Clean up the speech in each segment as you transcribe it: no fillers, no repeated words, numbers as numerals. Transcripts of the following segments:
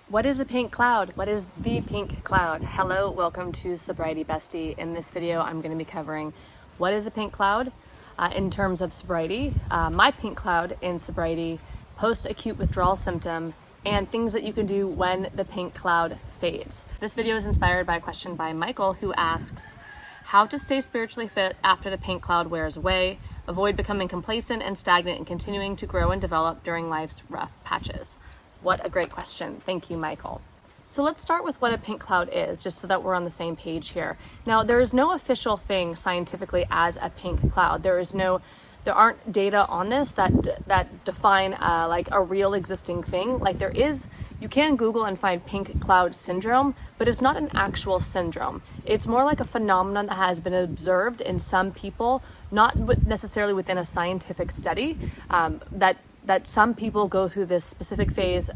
What is a pink cloud? What is the pink cloud? Hello, welcome to Sobriety Bestie. In this video, I'm going to be covering what is a pink cloud in terms of sobriety, my pink cloud in sobriety, post-acute withdrawal symptom, and things that you can do when the pink cloud fades. This video is inspired by a question by Michael, who asks, how to stay spiritually fit after the pink cloud wears away, avoid becoming complacent and stagnant and continuing to grow and develop during life's rough patches. What a great question. Thank you, Michael. So let's start with what a pink cloud is, just so that we're on the same page here. Now, there is no official thing scientifically as a pink cloud. There aren't data on this that define like a real existing thing. Like there is, you can Google and find pink cloud syndrome, but it's not an actual syndrome. It's more like a phenomenon that has been observed in some people, not necessarily within a scientific study, that some people go through this specific phase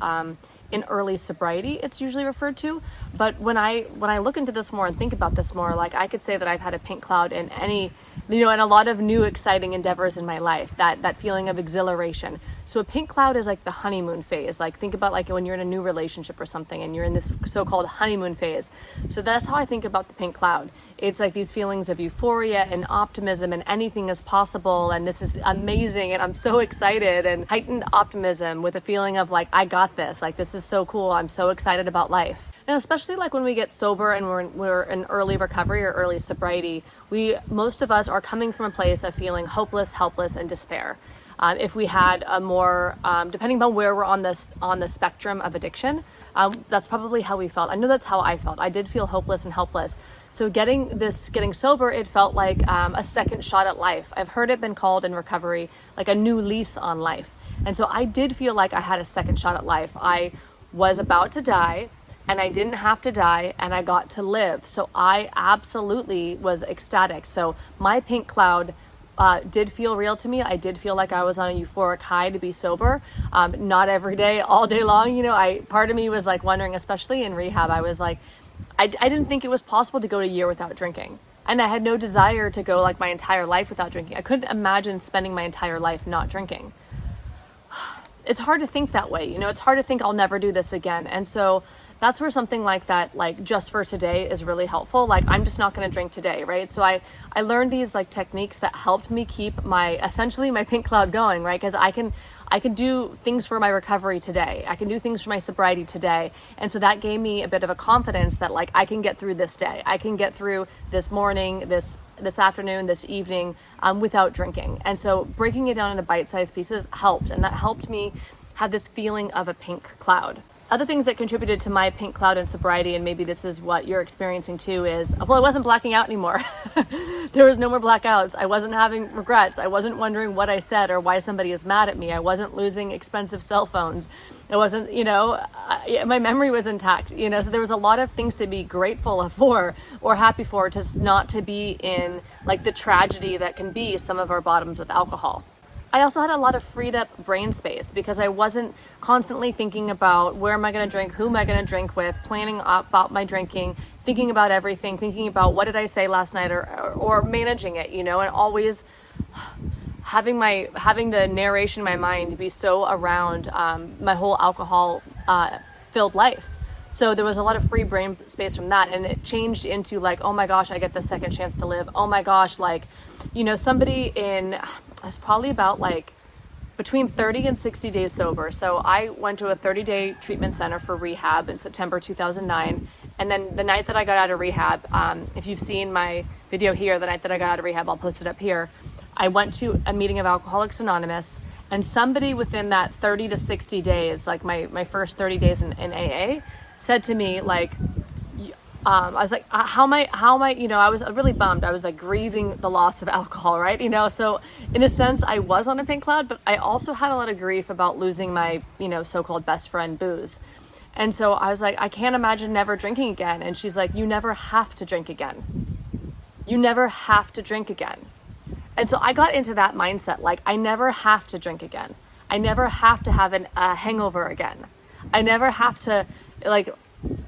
in early sobriety, it's usually referred to. But when I look into this more and think about this more, like I could say that I've had a pink cloud in in a lot of new exciting endeavors in my life, that feeling of exhilaration. So a pink cloud is like the honeymoon phase. Like think about like when you're in a new relationship or something and you're in this so-called honeymoon phase. So that's how I think about the pink cloud. It's like these feelings of euphoria and optimism and anything is possible and this is amazing and I'm so excited, and heightened optimism with a feeling of like, I got this, like this is so cool, I'm so excited about life. And especially like when we get sober and we're in early recovery or early sobriety, most of us are coming from a place of feeling hopeless, helpless, and despair. If we had a more, depending on where we're on the spectrum of addiction, that's probably how we felt. I know that's how I felt. I did feel hopeless and helpless. So getting sober, it felt like a second shot at life. I've heard it been called in recovery like a new lease on life. And so I did feel like I had a second shot at life. I was about to die, and I didn't have to die, and I got to live. So I absolutely was ecstatic. So my pink cloud did feel real to me. I did feel like I was on a euphoric high to be sober. Not every day, all day long. Part of me was like wondering, especially in rehab, I was like, I didn't think it was possible to go a year without drinking. And I had no desire to go like my entire life without drinking. I couldn't imagine spending my entire life not drinking. It's hard to think that way. It's hard to think I'll never do this again. And so that's where something like that, like just for today, is really helpful. Like I'm just not going to drink today, right? So I learned these like techniques that helped me keep essentially my pink cloud going, right? Because I can do things for my recovery today. I can do things for my sobriety today. And so that gave me a bit of a confidence that like I can get through this day. I can get through this morning, this afternoon, this evening without drinking. And so breaking it down into bite-sized pieces helped. And that helped me have this feeling of a pink cloud. Other things that contributed to my pink cloud in sobriety, and maybe this is what you're experiencing too, is, I wasn't blacking out anymore. There was no more blackouts. I wasn't having regrets. I wasn't wondering what I said or why somebody is mad at me. I wasn't losing expensive cell phones. It wasn't, my memory was intact, so there was a lot of things to be grateful for or happy for, just not to be in like the tragedy that can be some of our bottoms with alcohol. I also had a lot of freed up brain space because I wasn't constantly thinking about where am I going to drink, who am I going to drink with, planning about my drinking, thinking about everything, thinking about what did I say last night or managing it, and always having the narration in my mind be so around my whole alcohol filled life. So there was a lot of free brain space from that, and it changed into like, oh my gosh, I get the second chance to live. Oh my gosh, like, I was probably about like between 30 and 60 days sober. So I went to a 30-day treatment center for rehab in September 2009. And then the night that I got out of rehab, if you've seen my video here, the night that I got out of rehab, I'll post it up here. I went to a meeting of Alcoholics Anonymous, and somebody within that 30 to 60 days, like my first 30 days in AA, said to me like, I was like, how am I, I was really bummed. I was like grieving the loss of alcohol, right? So in a sense I was on a pink cloud, but I also had a lot of grief about losing my, so-called best friend, booze. And so I was like, I can't imagine never drinking again. And she's like, you never have to drink again. You never have to drink again. And so I got into that mindset. Like, I never have to drink again. I never have to have a hangover again. I never have to like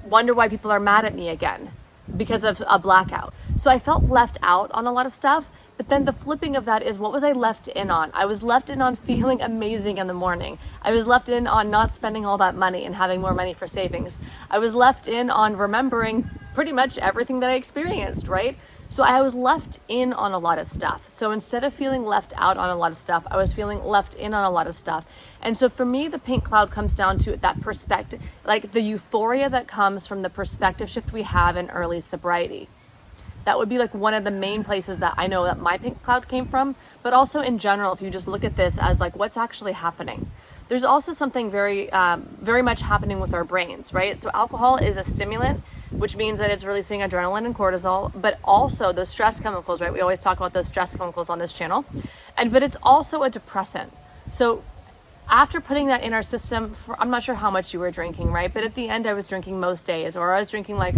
wonder why people are mad at me again because of a blackout. So I felt left out on a lot of stuff, but But then the flipping of that is, what was I left in on? I was left in on feeling amazing in the morning. I was left in on not spending all that money and having more money for savings. I was left in on remembering pretty much everything that I experienced, right? So I was left in on a lot of stuff. So instead of feeling left out on a lot of stuff, I was feeling left in on a lot of stuff. And so for me, the pink cloud comes down to that perspective, like the euphoria that comes from the perspective shift we have in early sobriety. That would be like one of the main places that I know that my pink cloud came from, but also in general, if you just look at this as like what's actually happening. There's also something very much happening with our brains, right? So alcohol is a stimulant, which means that it's releasing adrenaline and cortisol, but also the stress chemicals, right? We always talk about those stress chemicals on this channel. But it's also a depressant. So after putting that in our system, I'm not sure how much you were drinking, right? But at the end, I was drinking most days, or I was drinking like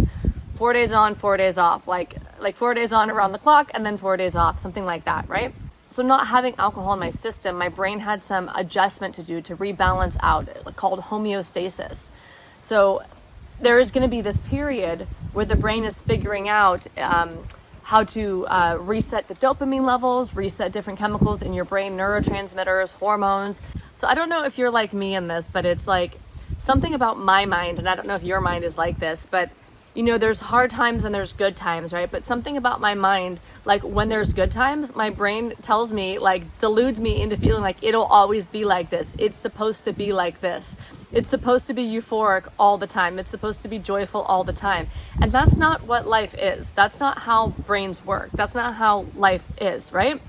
4 days on, 4 days off, like 4 days on around the clock and then 4 days off, something like that, right? So not having alcohol in my system, my brain had some adjustment to do to rebalance out, called homeostasis. So there is going to be this period where the brain is figuring out how to reset the dopamine levels, reset different chemicals in your brain, neurotransmitters, hormones. So I don't know if you're like me in this, but it's like something about my mind, and I don't know if your mind is like this, but you know, there's hard times and there's good times, right? But something about my mind, like when there's good times, my brain tells me, like deludes me into feeling like it'll always be like this. It's supposed to be like this. It's supposed to be euphoric all the time. It's supposed to be joyful all the time. And that's not what life is. That's not how brains work. That's not how life is, right?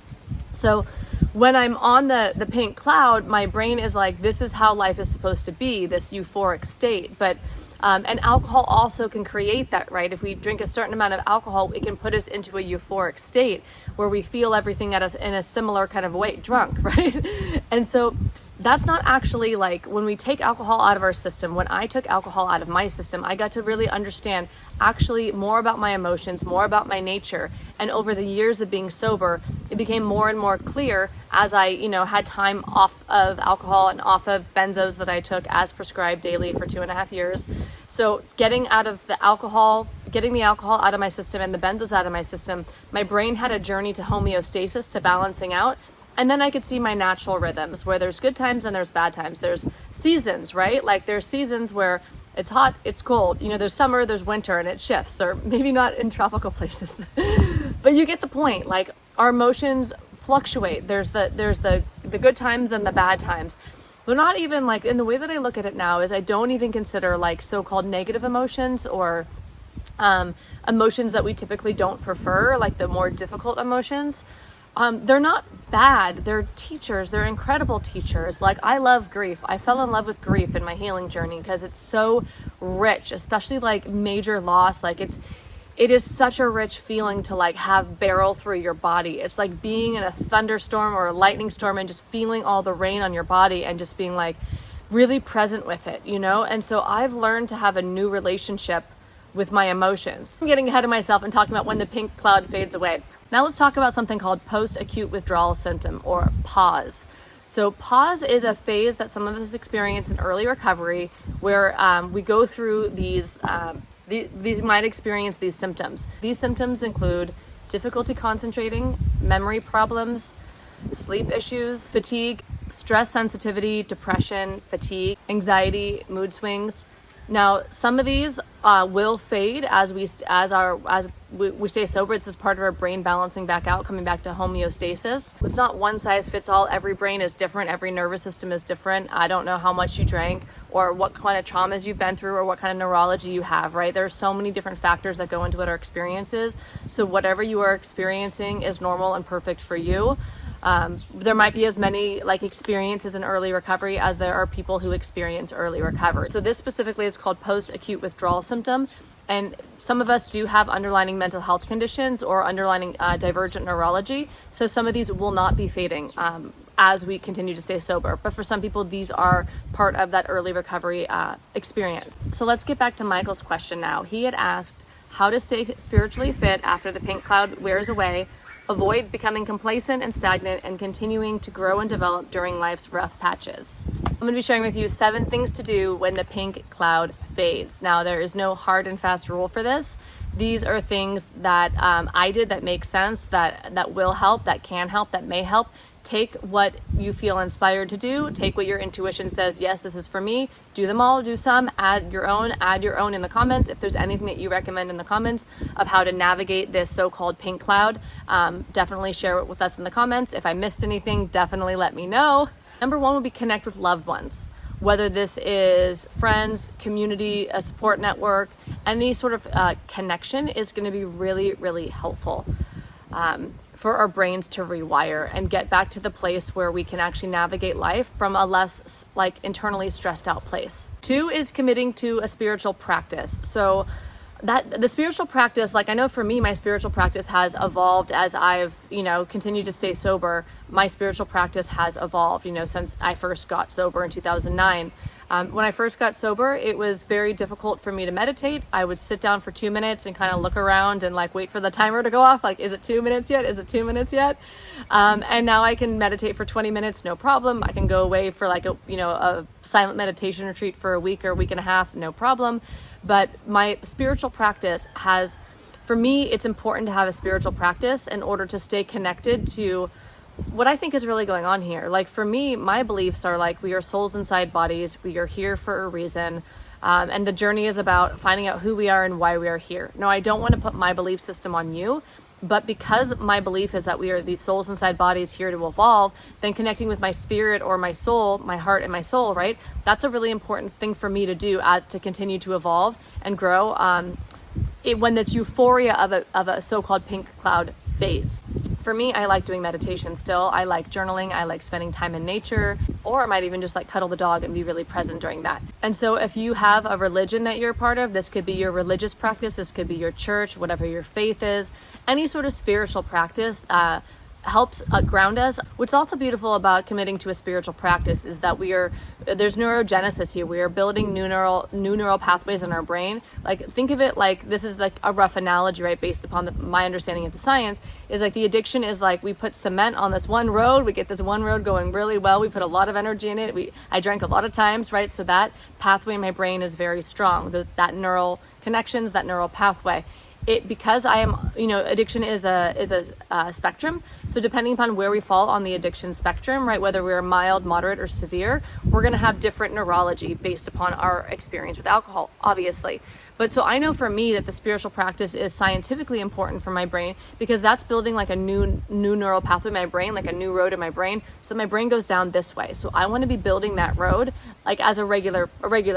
So when I'm on the pink cloud, my brain is like, this is how life is supposed to be, this euphoric state. But and alcohol also can create that, right? If we drink a certain amount of alcohol, it can put us into a euphoric state where we feel everything at us in a similar kind of way, drunk, right? And so that's not actually like when we take alcohol out of our system. When I took alcohol out of my system, I got to really understand actually more about my emotions, more about my nature. And over the years of being sober, it became more and more clear as I, had time off of alcohol and off of benzos that I took as prescribed daily for 2.5 years. So getting the alcohol out of my system and the benzos out of my system, my brain had a journey to homeostasis, to balancing out. And then I could see my natural rhythms where there's good times and there's bad times. There's seasons, right? Like there's seasons where it's hot, it's cold. There's summer, there's winter, and it shifts, or maybe not in tropical places. But you get the point. Like our emotions fluctuate. There's the good times and the bad times. They're not even like, in the way that I look at it now is I don't even consider like so-called negative emotions or emotions that we typically don't prefer, like the more difficult emotions. They're not bad. They're teachers. They're incredible teachers. Like I love grief. I fell in love with grief in my healing journey because it's so rich, especially like major loss. Like it is such a rich feeling to like have barrel through your body. It's like being in a thunderstorm or a lightning storm and just feeling all the rain on your body and just being like really present with it, And so I've learned to have a new relationship with my emotions. I'm getting ahead of myself and talking about when the pink cloud fades away. Now let's talk about something called post-acute withdrawal symptom, or PAWS. So PAWS is a phase that some of us experience in early recovery where we go through these might experience these symptoms. These symptoms include difficulty concentrating, memory problems, sleep issues, fatigue, stress sensitivity, depression, fatigue, anxiety, mood swings. Now, some of these will fade as we stay sober. This is part of our brain balancing back out, coming back to homeostasis. It's not one size fits all. Every brain is different. Every nervous system is different. I don't know how much you drank or what kind of traumas you've been through or what kind of neurology you have, right? There are so many different factors that go into what our experience is. So whatever you are experiencing is normal and perfect for you. There might be as many like experiences in early recovery as there are people who experience early recovery. So this specifically is called post-acute withdrawal symptom. And some of us do have underlying mental health conditions or underlying divergent neurology. So some of these will not be fading as we continue to stay sober. But for some people, these are part of that early recovery experience. So let's get back to Michael's question now. He had asked how to stay spiritually fit after the pink cloud wears away, avoid becoming complacent and stagnant, and continuing to grow and develop during life's rough patches. I'm going to be sharing with you 7 things to do when the pink cloud fades. Now, there is no hard and fast rule for this. These are things that I did that make sense, that will help, that can help, that may help. Take what you feel inspired to do. Take what your intuition says, yes, this is for me. Do them all, do some, add your own in the comments. If there's anything that you recommend in the comments of how to navigate this so-called pink cloud, definitely share it with us in the comments. If I missed anything, definitely let me know. Number one would be connect with loved ones. Whether this is friends, community, a support network, any sort of connection is going to be really, really helpful. For our brains to rewire and get back to the place where we can actually navigate life from a less internally stressed out place. 2 is committing to a spiritual practice. So that the spiritual practice, I know for me, my spiritual practice has evolved as I've, continued to stay sober. My spiritual practice has evolved, since I first got sober in 2009. When I first got sober, it was very difficult for me to meditate. I would sit down for 2 minutes and kind of look around and wait for the timer to go off. Is it 2 minutes yet? Is it 2 minutes yet? And now I can meditate for 20 minutes, no problem. I can go away for a silent meditation retreat for a week or a week and a half, no problem. But my spiritual practice for me, it's important to have a spiritual practice in order to stay connected to what I think is really going on here. For me, my beliefs are we are souls inside bodies. We are here for a reason. And the journey is about finding out who we are and why we are here. Now, I don't want to put my belief system on you, but because my belief is that we are these souls inside bodies here to evolve, then connecting with my spirit or my soul, my heart and my soul, right? That's a really important thing for me to do to continue to evolve and grow. When this euphoria of a so-called pink cloud fades. For me, I like doing meditation still. I like journaling. I like spending time in nature, or I might even just cuddle the dog and be really present during that. And so if you have a religion that you're a part of, this could be your religious practice, this could be your church, whatever your faith is, any sort of spiritual practice helps ground us. What's also beautiful about committing to a spiritual practice is that there's neurogenesis here. We are building new neural pathways in our brain. Think of it this is a rough analogy, right? Based upon my understanding of the science, is the addiction is we put cement on this one road. We get this one road going really well. We put a lot of energy in it. I drank a lot of times, right? So that pathway in my brain is very strong. That neural connections, that neural pathway. Because I am, addiction is a spectrum. So depending upon where we fall on the addiction spectrum, right, whether we're mild, moderate, or severe, we're going to have different neurology based upon our experience with alcohol, obviously. But so I know for me that the spiritual practice is scientifically important for my brain because that's building a new neural pathway in my brain, a new road in my brain. So my brain goes down this way. So I want to be building that road as a regular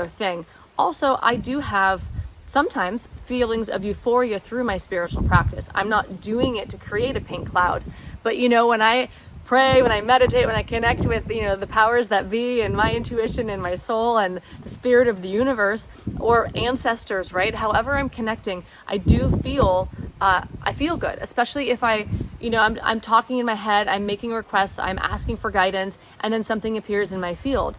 thing. Also, I do have sometimes feelings of euphoria through my spiritual practice. I'm not doing it to create a pink cloud, but when I pray, when I meditate, when I connect with the powers that be and my intuition and my soul and the spirit of the universe or ancestors, right? However I'm connecting, I do feel I feel good, especially if I'm talking in my head, I'm making requests, I'm asking for guidance, and then something appears in my field.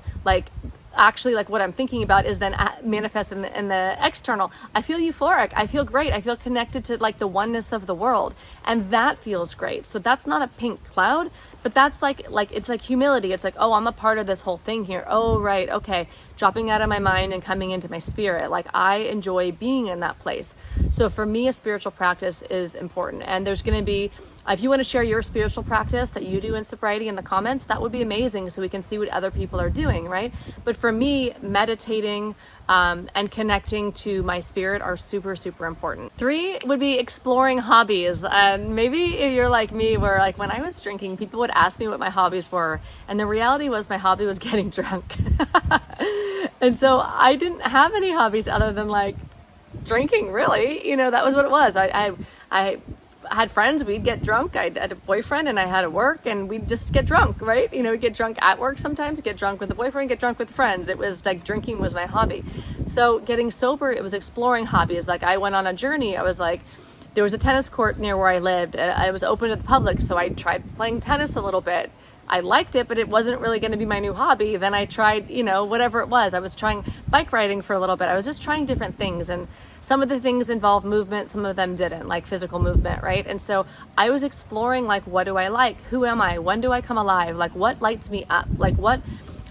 Actually, what I'm thinking about is then manifest in the external. I feel euphoric. I feel great. I feel connected to the oneness of the world, and that feels great. So that's not a pink cloud, but that's it's humility. It's oh, I'm a part of this whole thing here. Oh, right, okay. Dropping out of my mind and coming into my spirit. I enjoy being in that place. So for me, a spiritual practice is important, and there's going to be. If you want to share your spiritual practice that you do in sobriety in the comments, that would be amazing so we can see what other people are doing, right? But for me, meditating and connecting to my spirit are super, super important. 3 would be exploring hobbies. And maybe if you're like me, where when I was drinking, people would ask me what my hobbies were. And the reality was my hobby was getting drunk. And so I didn't have any hobbies other than drinking, really. That was what it was. I had friends, we'd get drunk. I had a boyfriend and I had to work and we'd just get drunk, right? We'd get drunk at work sometimes, get drunk with a boyfriend, get drunk with friends. It was drinking was my hobby. So getting sober, it was exploring hobbies. I went on a journey. I was there was a tennis court near where I lived. I was open to the public, so I tried playing tennis a little bit. I liked it, but it wasn't really going to be my new hobby. Then I tried, whatever it was. I was trying bike riding for a little bit. I was just trying different things. And some of the things involved movement, some of them didn't, physical movement, right? And so I was exploring, what do I like? Who am I? When do I come alive? What lights me up?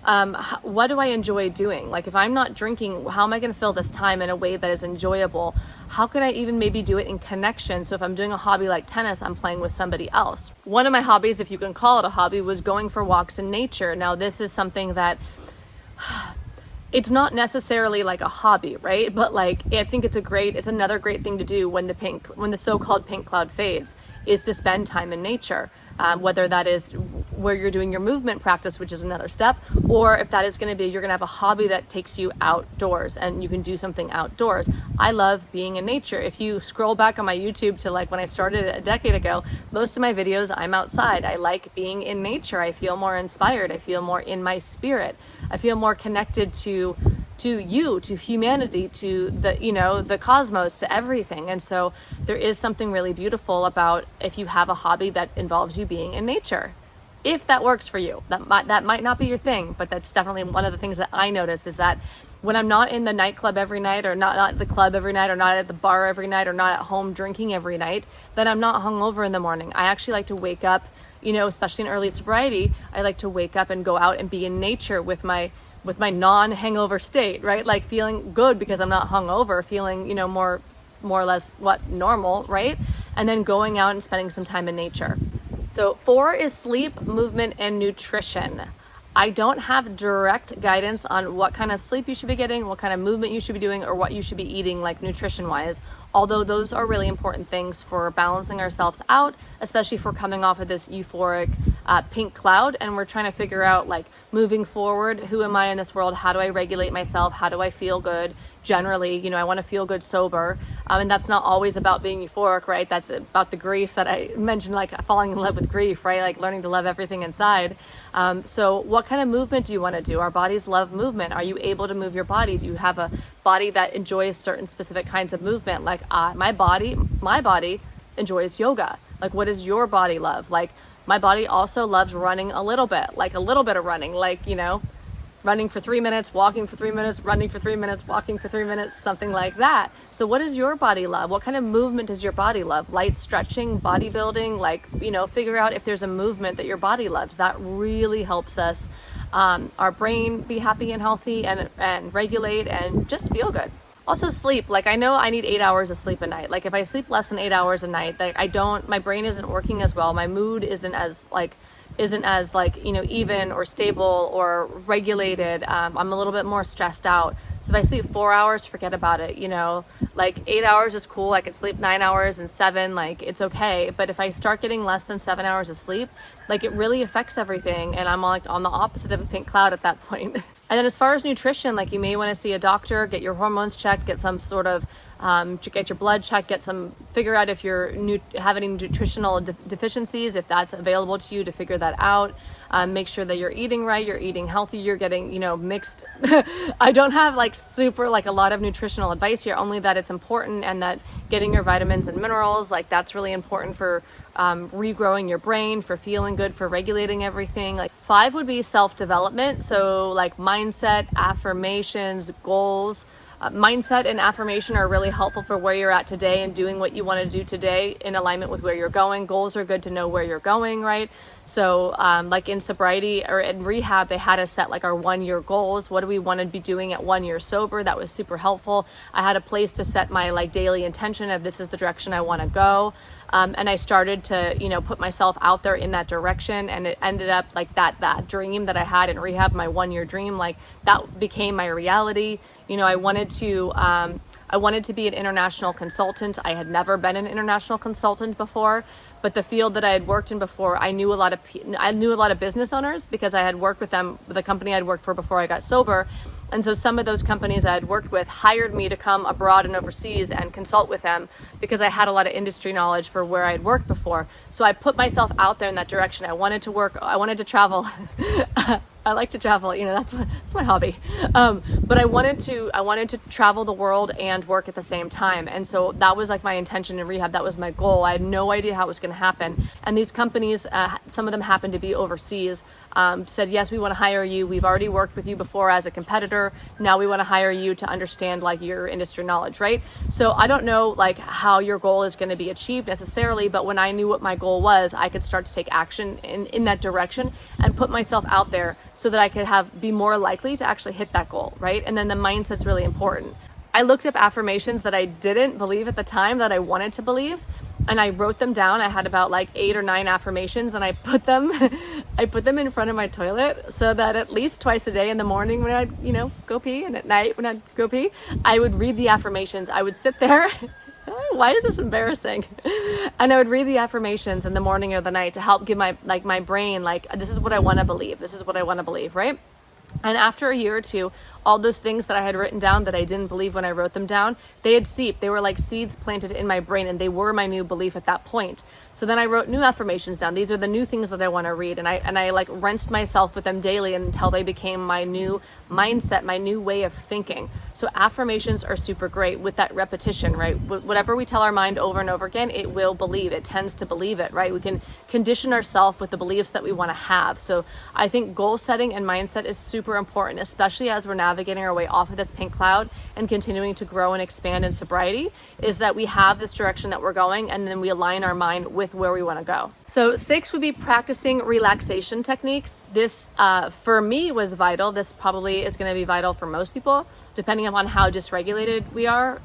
What do I enjoy doing? Like if I'm not drinking, how am I going to fill this time in a way that is enjoyable? How can I even maybe do it in connection? So if I'm doing a hobby like tennis, I'm playing with somebody else. One of my hobbies, if you can call it a hobby, was going for walks in nature. Now this is something that it's not necessarily like a hobby, right? But like, I think it's another great thing to do when the so-called pink cloud fades, is to spend time in nature. Whether that is where you're doing your movement practice, which is another step, or if that is going to be, you're going to have a hobby that takes you outdoors and you can do something outdoors. I love being in nature. If you scroll back on my YouTube to like when I started a decade ago, most of my videos, I'm outside. I like being in nature. I feel more inspired. I feel more in my spirit. I feel more connected to you, to humanity, to the cosmos, to everything. And so there is something really beautiful about if you have a hobby that involves you being in nature. If that works for you, that might not be your thing, but that's definitely one of the things that I notice is that when I'm not in the nightclub every night, or not at the club every night, or not at the bar every night, or not at home drinking every night, then I'm not hungover in the morning. I actually like to wake up, especially in early sobriety, I like to wake up and go out and be in nature with my non-hangover state, right? Like feeling good because I'm not hungover, feeling, more or less normal, right? And then going out and spending some time in nature. So 4 is sleep, movement, and nutrition. I don't have direct guidance on what kind of sleep you should be getting, what kind of movement you should be doing, or what you should be eating, like nutrition-wise. Although those are really important things for balancing ourselves out, especially if we're coming off of this euphoric pink cloud and we're trying to figure out, like, moving forward, who am I in this world? How do I regulate myself? How do I feel good? Generally, I want to feel good sober. And that's not always about being euphoric, right? That's about the grief that I mentioned, like falling in love with grief, right? Like learning to love everything inside. So what kind of movement do you want to do? Our bodies love movement. Are you able to move your body? Do you have a body that enjoys certain specific kinds of movement? Like my body enjoys yoga. Like what does your body love? Like my body also loves running a little bit of running, like, running for 3 minutes, walking for 3 minutes, running for 3 minutes, walking for 3 minutes, something like that. So what does your body love? What kind of movement does your body love? Light stretching, bodybuilding, like, figure out if there's a movement that your body loves. That really helps us, our brain be happy and healthy and regulate and just feel good. Also sleep. Like I know I need 8 hours of sleep a night. Like if I sleep less than 8 hours a night, like my brain isn't working as well. My mood isn't as even or stable or regulated. I'm a little bit more stressed out. So if I sleep 4 hours, forget about it. Like 8 hours is cool. I could sleep 9 hours and 7, like it's okay. But if I start getting less than 7 hours of sleep, like it really affects everything. And I'm like on the opposite of a pink cloud at that point. And then as far as nutrition, like you may want to see a doctor, get your hormones checked, get some sort of get your blood checked, figure out if you have any nutritional deficiencies, if that's available to you, to figure that out. Make sure that you're eating right, you're eating healthy, you're getting, mixed. I don't have a lot of nutritional advice here, only that it's important and that getting your vitamins and minerals, like that's really important for regrowing your brain, for feeling good, for regulating everything. Like 5 would be self-development. So like mindset, affirmations, goals. Mindset and affirmation are really helpful for where you're at today and doing what you want to do today in alignment with where you're going. Goals are good to know where you're going, right? So like in sobriety or in rehab, they had us set like our 1-year goals. What do we want to be doing at 1 year sober? That was super helpful. I had a place to set my like daily intention of this is the direction I want to go. And I started to, put myself out there in that direction. And it ended up like that dream that I had in rehab, my 1-year dream, like that became my reality. I wanted to be an international consultant. I had never been an international consultant before, but the field that I had worked in before, I knew a lot of business owners because I had worked with them, the company I'd worked for before I got sober. And so some of those companies I had worked with hired me to come abroad and overseas and consult with them because I had a lot of industry knowledge for where I had worked before. So I put myself out there in that direction. I wanted to travel. I like to travel, that's my hobby. But I wanted to travel the world and work at the same time. And so that was like my intention in rehab. That was my goal. I had no idea how it was going to happen. And these companies, some of them happened to be overseas. said, yes, we want to hire you. We've already worked with you before as a competitor. Now we want to hire you to understand like your industry knowledge, right? So I don't know like how your goal is going to be achieved necessarily, but when I knew what my goal was, I could start to take action in that direction and put myself out there so that I could be more likely to actually hit that goal, right? And then the mindset's really important. I looked up affirmations that I didn't believe at the time that I wanted to believe, and I wrote them down. I had about like 8 or 9 affirmations, and I put them in front of my toilet so that at least twice a day, in the morning when I'd, go pee, and at night when I'd go pee, I would read the affirmations. I would sit there. Why is this embarrassing? And I would read the affirmations in the morning or the night to help give my brain, this is what I want to believe. This is what I want to believe, right? And after a year or two, all those things that I had written down that I didn't believe when I wrote them down, they had seeped. They were like seeds planted in my brain, and they were my new belief at that point. So then I wrote new affirmations down. These are the new things that I want to read. And I like rinsed myself with them daily until they became my new mindset, my new way of thinking. So affirmations are super great with that repetition, right? Whatever we tell our mind over and over again, it will believe. It tends to believe it, right? We can condition ourselves with the beliefs that we want to have. So I think goal setting and mindset is super important, especially as we're navigating our way off of this pink cloud and continuing to grow and expand in sobriety, is that we have this direction that we're going, and then we align our mind with where we want to go. So 6 would be practicing relaxation techniques. This for me was vital. This probably is going to be vital for most people, depending upon how dysregulated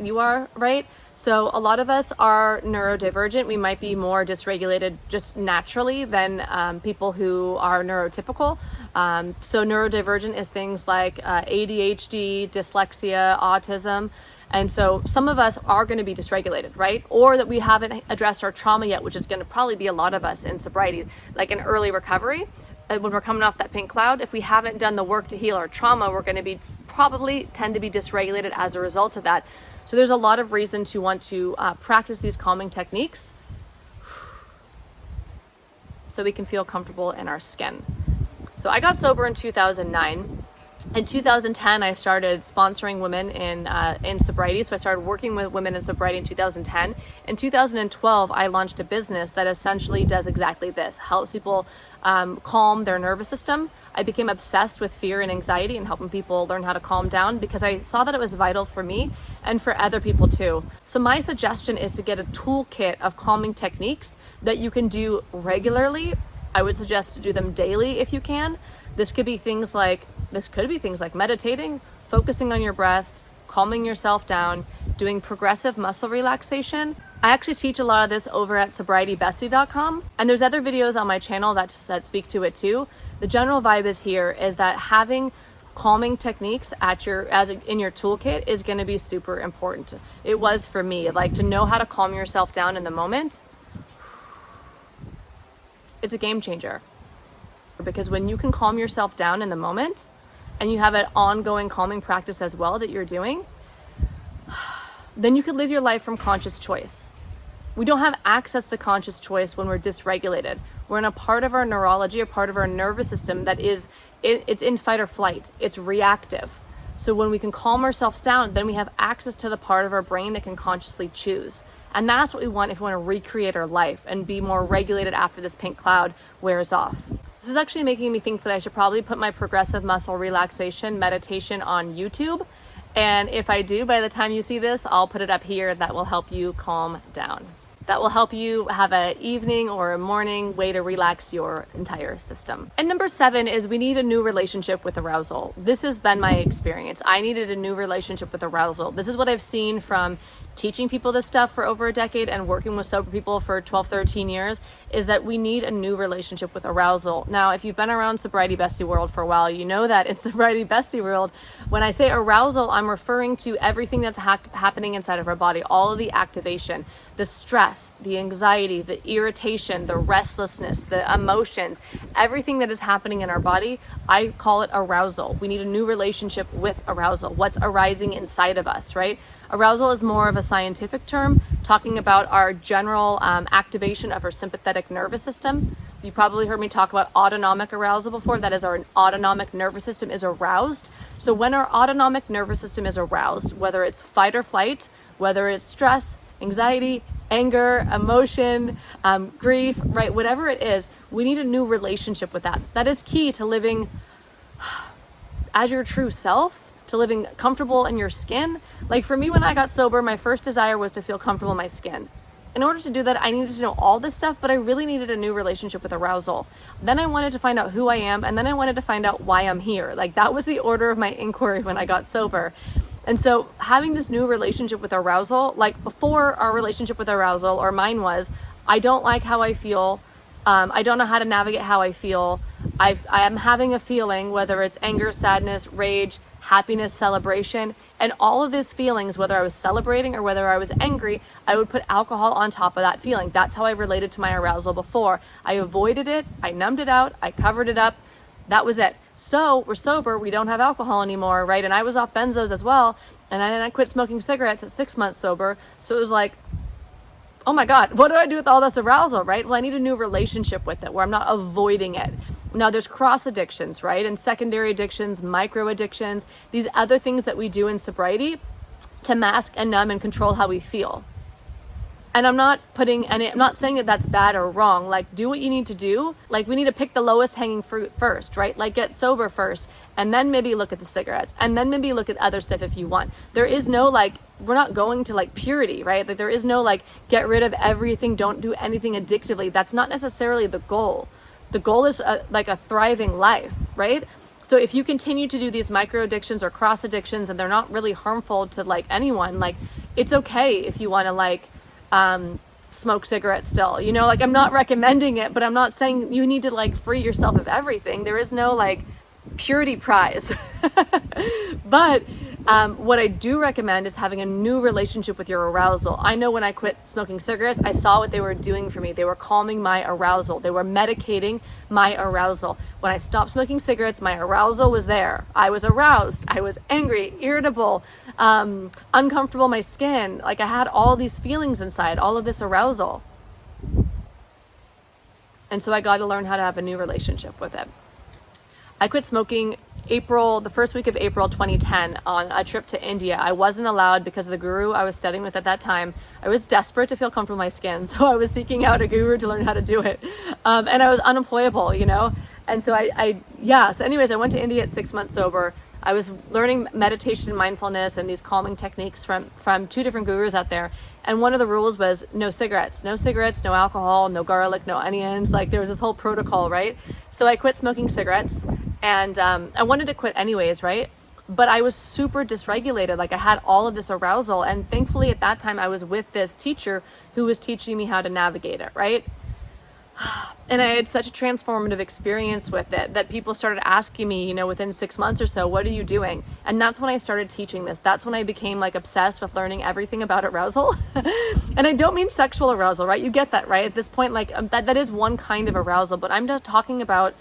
you are, right? So a lot of us are neurodivergent. We might be more dysregulated just naturally than people who are neurotypical. So neurodivergent is things like ADHD, dyslexia, autism. And so some of us are going to be dysregulated, right? Or that we haven't addressed our trauma yet, which is going to probably be a lot of us in sobriety, like in early recovery. When we're coming off that pink cloud, if we haven't done the work to heal our trauma, we're going to probably tend to be dysregulated as a result of that. So there's a lot of reason to want to practice these calming techniques so we can feel comfortable in our skin. So I got sober in 2009. In 2010, I started sponsoring women in sobriety. So I started working with women in sobriety in 2010. In 2012, I launched a business that essentially does exactly this, helps people calm their nervous system. I became obsessed with fear and anxiety and helping people learn how to calm down because I saw that it was vital for me and for other people too. So my suggestion is to get a toolkit of calming techniques that you can do regularly. I would suggest to do them daily if you can. This could be things like meditating, focusing on your breath, calming yourself down, doing progressive muscle relaxation. I actually teach a lot of this over at sobrietybestie.com, and there's other videos on my channel that speak to it too. The general vibe is that having calming techniques in your toolkit is going to be super important. It was for me, like to know how to calm yourself down in the moment. It's a game changer. Because when you can calm yourself down in the moment and you have an ongoing calming practice as well that you're doing, then you can live your life from conscious choice. We don't have access to conscious choice when we're dysregulated. We're in a part of our neurology, a part of our nervous system that it's in fight or flight. It's reactive. So when we can calm ourselves down, then we have access to the part of our brain that can consciously choose. And that's what we want if we want to recreate our life and be more regulated after this pink cloud wears off. This is actually making me think that I should probably put my progressive muscle relaxation meditation on YouTube. And if I do, by the time you see this, I'll put it up here. That will help you calm down. That will help you have an evening or a morning way to relax your entire system. And number 7 is we need a new relationship with arousal. This has been my experience. I needed a new relationship with arousal. This is what I've seen from teaching people this stuff for over a decade and working with sober people for 12, 13 years, is that we need a new relationship with arousal. Now, if you've been around Sobriety Bestie world for a while, you know that in Sobriety Bestie world, when I say arousal, I'm referring to everything that's happening inside of our body, all of the activation, the stress, the anxiety, the irritation, the restlessness, the emotions, everything that is happening in our body. I call it arousal. We need a new relationship with arousal. What's arising inside of us, right? Arousal is more of a scientific term, talking about our general activation of our sympathetic nervous system. You probably heard me talk about autonomic arousal before. That is, our autonomic nervous system is aroused. So when our autonomic nervous system is aroused, whether it's fight or flight, whether it's stress, anxiety, anger, emotion, grief, right? Whatever it is, we need a new relationship with that. That is key to living as your true self, to living comfortable in your skin. Like for me, when I got sober, my first desire was to feel comfortable in my skin. In order to do that, I needed to know all this stuff, but I really needed a new relationship with arousal. Then I wanted to find out who I am, and then I wanted to find out why I'm here. Like that was the order of my inquiry when I got sober. And so having this new relationship with arousal, like before our relationship with arousal, or mine was, I don't like how I feel. I don't know how to navigate how I feel. I am having a feeling, whether it's anger, sadness, rage, happiness, celebration, and all of these feelings, whether I was celebrating or whether I was angry, I would put alcohol on top of that feeling. That's how I related to my arousal before. I avoided it, I numbed it out, I covered it up. That was it. So we're sober, we don't have alcohol anymore, right? And I was off benzos as well. And then I quit smoking cigarettes at 6 months sober. So it was like, oh my God, what do I do with all this arousal, right? Well, I need a new relationship with it where I'm not avoiding it. Now there's cross addictions, right? And secondary addictions, micro addictions, these other things that we do in sobriety to mask and numb and control how we feel. And I'm not saying that that's bad or wrong. Like do what you need to do. Like we need to pick the lowest hanging fruit first, right? Like get sober first and then maybe look at the cigarettes and then maybe look at other stuff if you want. There is no we're not going to purity, right? Like there is no get rid of everything, don't do anything addictively. That's not necessarily the goal. The goal is a thriving life, right? So if you continue to do these micro addictions or cross addictions and they're not really harmful to anyone, it's okay if you want to smoke cigarettes still, I'm not recommending it, but I'm not saying you need to free yourself of everything. There is no purity prize. But what I do recommend is having a new relationship with your arousal. I know when I quit smoking cigarettes, I saw what they were doing for me. They were calming my arousal. They were medicating my arousal. When I stopped smoking cigarettes, my arousal was there. I was aroused. I was angry, irritable, uncomfortable in my skin. I had all these feelings inside, all of this arousal. And so I got to learn how to have a new relationship with it. I quit smoking the first week of April 2010 on a trip to India. I wasn't allowed because of the guru I was studying with at that time. I was desperate to feel comfortable in my skin, so I was seeking out a guru to learn how to do it. And I was unemployable, And so so anyways, I went to India at 6 months sober. I was learning meditation, mindfulness, and these calming techniques from two different gurus out there. And one of the rules was no cigarettes, no alcohol, no garlic, no onions. There was this whole protocol, right? So I quit smoking cigarettes and I wanted to quit anyways, right? But I was super dysregulated. I had all of this arousal. And thankfully at that time I was with this teacher who was teaching me how to navigate it, right? And I had such a transformative experience with it that people started asking me, within 6 months or so, what are you doing? And that's when I started teaching this. That's when I became obsessed with learning everything about arousal. And I don't mean sexual arousal, right? You get that, right? At this point, that is one kind of arousal, but I'm just talking about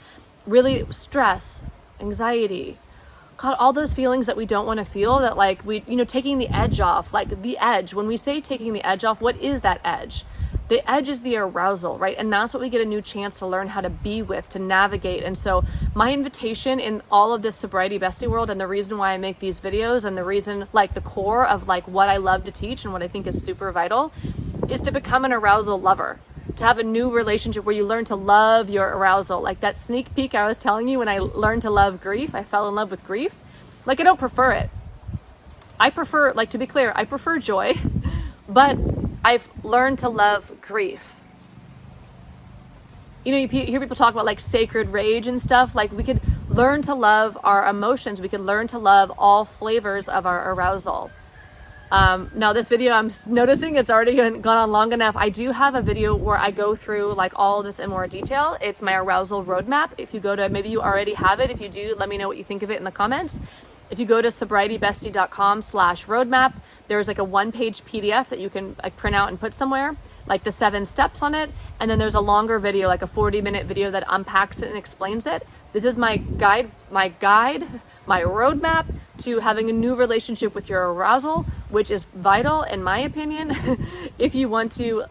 really stress, anxiety, God, all those feelings that we don't want to feel, that taking the edge off, the edge. When we say taking the edge off, what is that edge? The edge is the arousal, right? And that's what we get a new chance to learn how to be with, to navigate. And so my invitation in all of this Sobriety Bestie world, and the reason why I make these videos, and the reason, the core of what I love to teach and what I think is super vital, is to become an arousal lover, to have a new relationship where you learn to love your arousal. That sneak peek I was telling you when I learned to love grief, I fell in love with grief. I don't prefer it. I prefer, to be clear, I prefer joy, but I've learned to love grief. You hear people talk about sacred rage and stuff. We could learn to love our emotions. We could learn to love all flavors of our arousal. Now this video, I'm noticing it's already gone on long enough. I do have a video where I go through all of this in more detail. It's my arousal roadmap. If you go to, maybe you already have it. If you do, let me know what you think of it in the comments. If you go to sobrietybestie.com/roadmap, there's a 1-page PDF that you can print out and put somewhere, the 7 steps on it. And then there's a longer video, a 40-minute video that unpacks it and explains it. This is my guide, my roadmap to having a new relationship with your arousal, which is vital, in my opinion, if you want to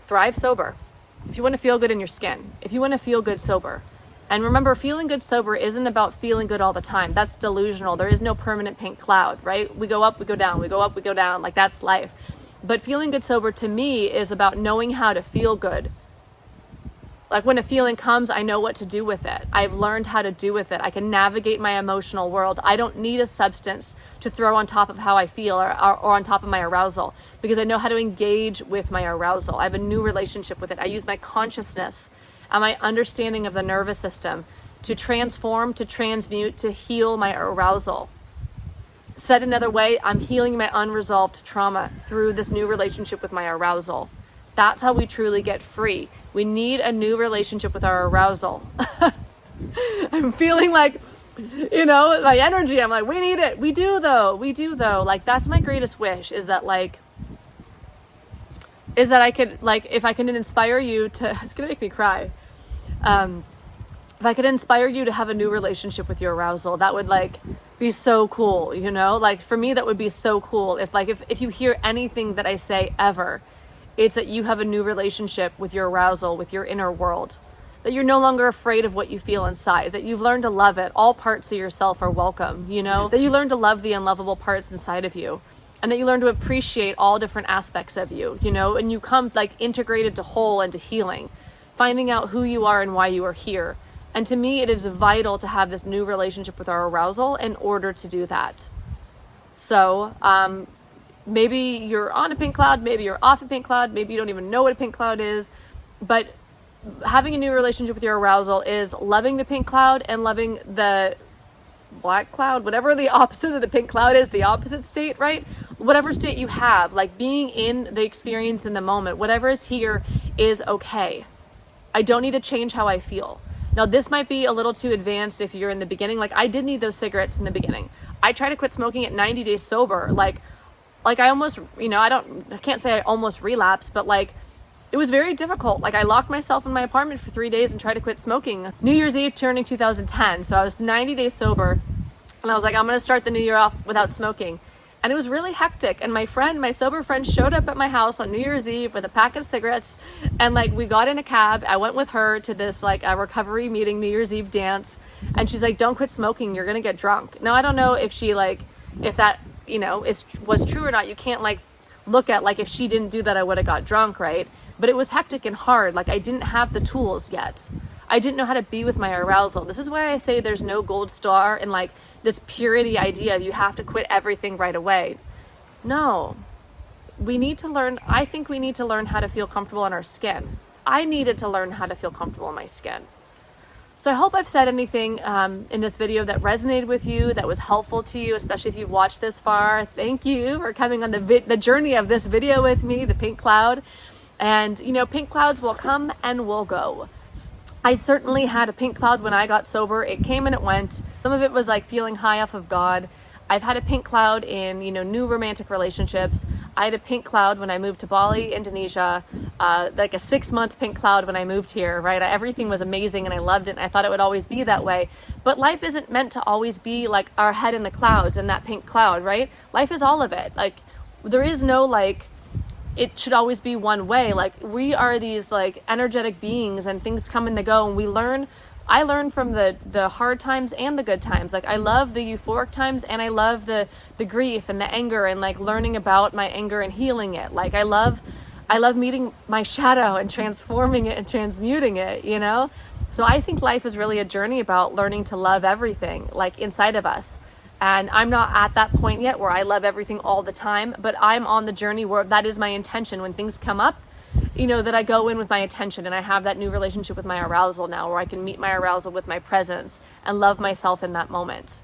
thrive sober, if you want to feel good in your skin, if you want to feel good sober. And remember, feeling good sober isn't about feeling good all the time. That's delusional. There is no permanent pink cloud, right? We go up, we go down, we go up, we go down. That's life. But feeling good sober to me is about knowing how to feel good. Like when a feeling comes, I know what to do with it. I've learned how to do with it. I can navigate my emotional world. I don't need a substance to throw on top of how I feel or on top of my arousal, because I know how to engage with my arousal. I have a new relationship with it. I use my consciousness and my understanding of the nervous system to transform, to transmute, to heal my arousal. Said another way, I'm healing my unresolved trauma through this new relationship with my arousal. That's how we truly get free. We need a new relationship with our arousal. I'm feeling like, my energy, I'm like, we need it. We do though. Like, that's my greatest wish, is that I could, if I can inspire you to, it's going to make me cry. If I could inspire you to have a new relationship with your arousal, that would be so cool, for me, that would be so cool. If you hear anything that I say ever, it's that you have a new relationship with your arousal, with your inner world, that you're no longer afraid of what you feel inside, that you've learned to love it. All parts of yourself are welcome, that you learn to love the unlovable parts inside of you, and that you learn to appreciate all different aspects of you, and you come integrated to whole and to healing, finding out who you are and why you are here. And to me, it is vital to have this new relationship with our arousal in order to do that. So, maybe you're on a pink cloud, maybe you're off a pink cloud, maybe you don't even know what a pink cloud is, but having a new relationship with your arousal is loving the pink cloud and loving the black cloud, whatever the opposite of the pink cloud is, the opposite state, right? Whatever state you have, being in the experience in the moment, whatever is here is okay. I don't need to change how I feel. Now, this might be a little too advanced if you're in the beginning. I did need those cigarettes in the beginning. I tried to quit smoking at 90 days sober. I almost, I can't say I almost relapsed, but it was very difficult. I locked myself in my apartment for 3 days and tried to quit smoking. New Year's Eve turning 2010. So I was 90 days sober, and I was like, I'm going to start the new year off without smoking. And it was really hectic. And my sober friend showed up at my house on New Year's Eve with a pack of cigarettes. And we got in a cab. I went with her to this a recovery meeting, New Year's Eve dance. And she's like, don't quit smoking. You're going to get drunk. Now, I don't know if she if that, was true or not. You can't look at if she didn't do that, I would have got drunk, right? But it was hectic and hard. I didn't have the tools yet. I didn't know how to be with my arousal. This is why I say there's no gold star and this purity idea of you have to quit everything right away. No, I think we need to learn how to feel comfortable in our skin. I needed to learn how to feel comfortable in my skin. So I hope I've said anything in this video that resonated with you, that was helpful to you, especially if you've watched this far. Thank you for coming on the journey of this video with me, the pink cloud. And, pink clouds will come and will go. I certainly had a pink cloud when I got sober. It came and it went. Some of it was feeling high off of God. I've had a pink cloud in, new romantic relationships. I had a pink cloud when I moved to Bali, Indonesia, a 6-month pink cloud when I moved here, right? Everything was amazing and I loved it and I thought it would always be that way. But life isn't meant to always be our head in the clouds and that pink cloud, right? Life is all of it. There is no it should always be one way. We are these energetic beings and things come and they go, and I learn from the hard times and the good times. I love the euphoric times and I love the grief and the anger and learning about my anger and healing it. I love meeting my shadow and transforming it and transmuting it, So I think life is really a journey about learning to love everything inside of us. And I'm not at that point yet where I love everything all the time, but I'm on the journey where that is my intention. When things come up, that I go in with my intention and I have that new relationship with my arousal now, where I can meet my arousal with my presence and love myself in that moment.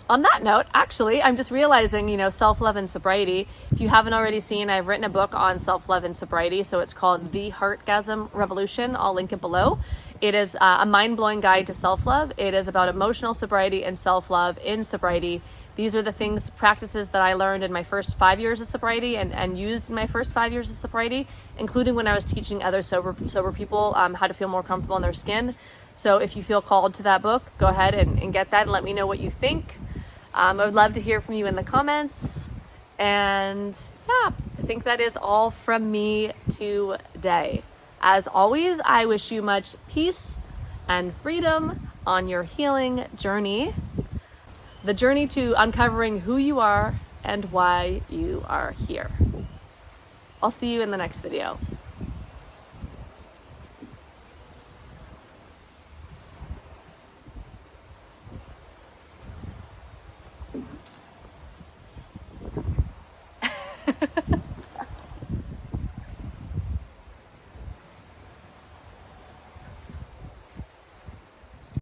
On that note, actually, I'm just realizing, self-love and sobriety. If you haven't already seen, I've written a book on self-love and sobriety. So it's called The Heartgasm Revolution. I'll link it below. It is a mind-blowing guide to self-love. It is about emotional sobriety and self-love in sobriety. These are the practices that I learned in my first 5 years of sobriety and used in my first 5 years of sobriety, including when I was teaching other sober people how to feel more comfortable in their skin. So if you feel called to that book, go ahead and get that and let me know what you think. I would love to hear from you in the comments. And yeah, I think that is all from me today. As always, I wish you much peace and freedom on your healing journey. The journey to uncovering who you are and why you are here. I'll see you in the next video.